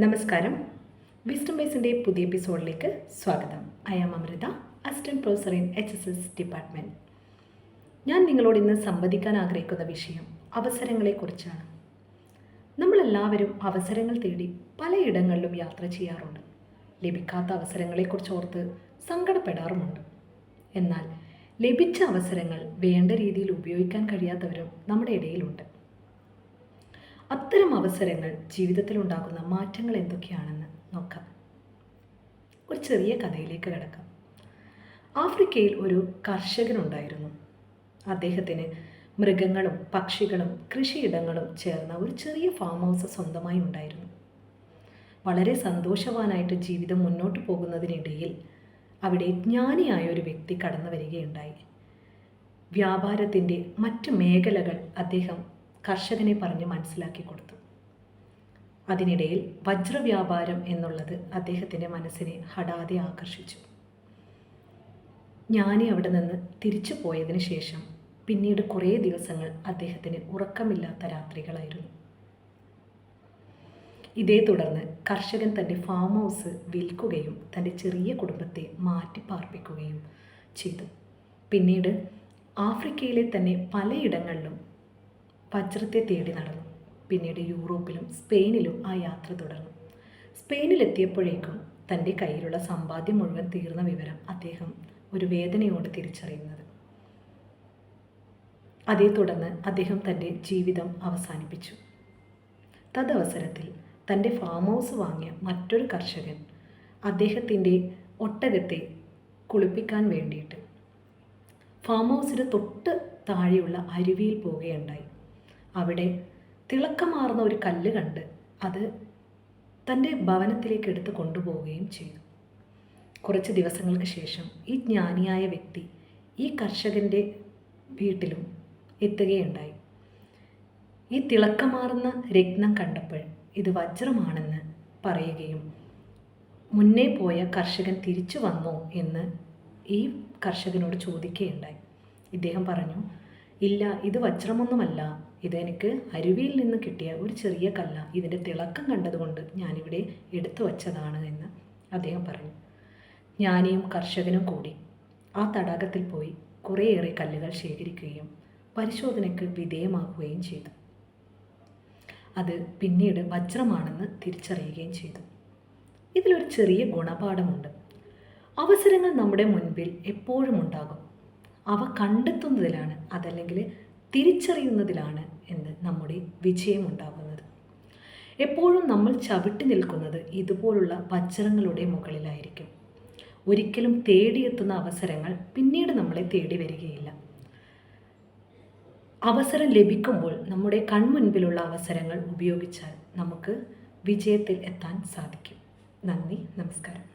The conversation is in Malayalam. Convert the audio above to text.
നമസ്കാരം. വിസ്ഡം ബേസിൻ്റെ പുതിയ എപ്പിസോഡിലേക്ക് സ്വാഗതം. I am Amrita, assistant professor in HSS department. ഞാൻ നിങ്ങളോട് ഇന്ന് സംവദിക്കാൻ ആഗ്രഹിക്കുന്ന വിഷയം അവസരങ്ങളെക്കുറിച്ചാണ്. നമ്മളെല്ലാവരും അവസരങ്ങൾ തേടി പലയിടങ്ങളിലും യാത്ര ചെയ്യാറുണ്ട്. ലഭിക്കാത്ത അവസരങ്ങളെക്കുറിച്ച് ഓർത്ത് സങ്കടപ്പെടാറുമുണ്ട്. എന്നാൽ ലഭിച്ച അവസരങ്ങൾ വേണ്ട രീതിയിൽ ഉപയോഗിക്കാൻ കഴിയാത്തവരും നമ്മുടെ ഇടയിലുണ്ട്. അത്തരം അവസരങ്ങൾ ജീവിതത്തിലുണ്ടാകുന്ന മാറ്റങ്ങൾ എന്തൊക്കെയാണെന്ന് നോക്കാം. ഒരു ചെറിയ കഥയിലേക്ക് കിടക്കാം. ആഫ്രിക്കയിൽ ഒരു കർഷകനുണ്ടായിരുന്നു. അദ്ദേഹത്തിന് മൃഗങ്ങളും പക്ഷികളും കൃഷിയിടങ്ങളും ചേർന്ന ഒരു ചെറിയ ഫാം ഹൗസ് സ്വന്തമായി ഉണ്ടായിരുന്നു. വളരെ സന്തോഷവാനായിട്ട് ജീവിതം മുന്നോട്ട് പോകുന്നതിനിടയിൽ അവിടെ ജ്ഞാനിയായ ഒരു വ്യക്തി കടന്നു വരികയുണ്ടായി. വ്യാപാരത്തിൻ്റെ മറ്റ് മേഖലകൾ അദ്ദേഹം കർഷകനെ പറഞ്ഞ് മനസ്സിലാക്കി കൊടുത്തു. അതിനിടയിൽ വജ്രവ്യാപാരം എന്നുള്ളത് അദ്ദേഹത്തിൻ്റെ മനസ്സിനെ ഹഠാതെ ആകർഷിച്ചു. ജ്ഞാനി അവിടെ നിന്ന് തിരിച്ചു പോയതിന് ശേഷം പിന്നീട് കുറേ ദിവസങ്ങൾ അദ്ദേഹത്തിന് ഉറക്കമില്ലാത്ത രാത്രികളായിരുന്നു. ഇതേ തുടർന്ന് കർഷകൻ തൻ്റെ ഫാം ഹൗസ് വിൽക്കുകയും തൻ്റെ ചെറിയ കുടുംബത്തെ മാറ്റി പാർപ്പിക്കുകയും ചെയ്തു. പിന്നീട് ആഫ്രിക്കയിലെ തന്നെ പലയിടങ്ങളിലും വജ്രത്തെ തേടി നടന്നു. പിന്നീട് യൂറോപ്പിലും സ്പെയിനിലും ആ യാത്ര തുടർന്നു. സ്പെയിനിലെത്തിയപ്പോഴേക്കും തൻ്റെ കയ്യിലുള്ള സമ്പാദ്യം മുഴുവൻ തീർന്ന വിവരം അദ്ദേഹം ഒരു വേദനയോട് തിരിച്ചറിയുന്നത്. അതേ തുടർന്ന് അദ്ദേഹം തൻ്റെ ജീവിതം അവസാനിപ്പിച്ചു. തദവസരത്തിൽ തൻ്റെ ഫാം ഹൗസ് വാങ്ങിയ മറ്റൊരു കർഷകൻ അദ്ദേഹത്തിൻ്റെ ഒട്ടകത്തെ കുളിപ്പിക്കാൻ വേണ്ടിയിട്ട് ഫാം ഹൗസിന് തൊട്ട് താഴെയുള്ള അരുവിയിൽ പോവുകയുണ്ടായി. അവിടെ തിളക്കമാർന്ന ഒരു കല്ല് കണ്ട് അത് തൻ്റെ ഭവനത്തിലേക്ക് എടുത്ത് കൊണ്ടുപോവുകയും ചെയ്തു. കുറച്ച് ദിവസങ്ങൾക്ക് ശേഷം ഈ ജ്ഞാനിയായ വ്യക്തി ഈ കർഷകൻ്റെ വീട്ടിലും എത്തുകയുണ്ടായി. ഈ തിളക്കമാർന്ന രത്നം കണ്ടപ്പോൾ ഇത് വജ്രമാണെന്ന് പറയുകയും മുന്നേ പോയ കർഷകൻ തിരിച്ചു വന്നോ എന്ന് ഈ കർഷകനോട് ചോദിക്കുകയുണ്ടായി. ഇദ്ദേഹം പറഞ്ഞു, ഇല്ല, ഇത് വജ്രമൊന്നുമല്ല, ഇതെനിക്ക് അരുവിയിൽ നിന്ന് കിട്ടിയ ഒരു ചെറിയ കല്ല, ഇതിൻ്റെ തിളക്കം കണ്ടതുകൊണ്ട് ഞാനിവിടെ എടുത്തു വച്ചതാണ് എന്ന് അദ്ദേഹം പറഞ്ഞു. ജ്ഞാനിയും കർഷകനും കൂടി ആ തടാകത്തിൽ പോയി കുറേയേറെ കല്ലുകൾ ശേഖരിക്കുകയും പരിശോധനയ്ക്ക് വിധേയമാക്കുകയും ചെയ്തു. അത് പിന്നീട് വജ്രമാണെന്ന് തിരിച്ചറിയുകയും ചെയ്തു. ഇതിലൊരു ചെറിയ ഗുണപാഠമുണ്ട്. അവസരങ്ങൾ നമ്മുടെ മുൻപിൽ എപ്പോഴും ഉണ്ടാകും. അവ കണ്ടെത്തുന്നതിലാണ്, അതല്ലെങ്കിൽ തിരിച്ചറിയുന്നതിലാണ് എന്ന് നമ്മുടെ വിജയം ഉണ്ടാകുന്നത്. എപ്പോഴും നമ്മൾ ചവിട്ടി നിൽക്കുന്നത് ഇതുപോലുള്ള വജ്രങ്ങളുടെ മുകളിലായിരിക്കും. ഒരിക്കലും തേടിയെത്തുന്ന അവസരങ്ങൾ പിന്നീട് നമ്മളെ തേടി വരികയില്ല. അവസരം ലഭിക്കുമ്പോൾ നമ്മുടെ കൺമുൻപിലുള്ള അവസരങ്ങൾ ഉപയോഗിച്ചാൽ നമുക്ക് വിജയത്തിൽ എത്താൻ സാധിക്കും. നന്ദി, നമസ്കാരം.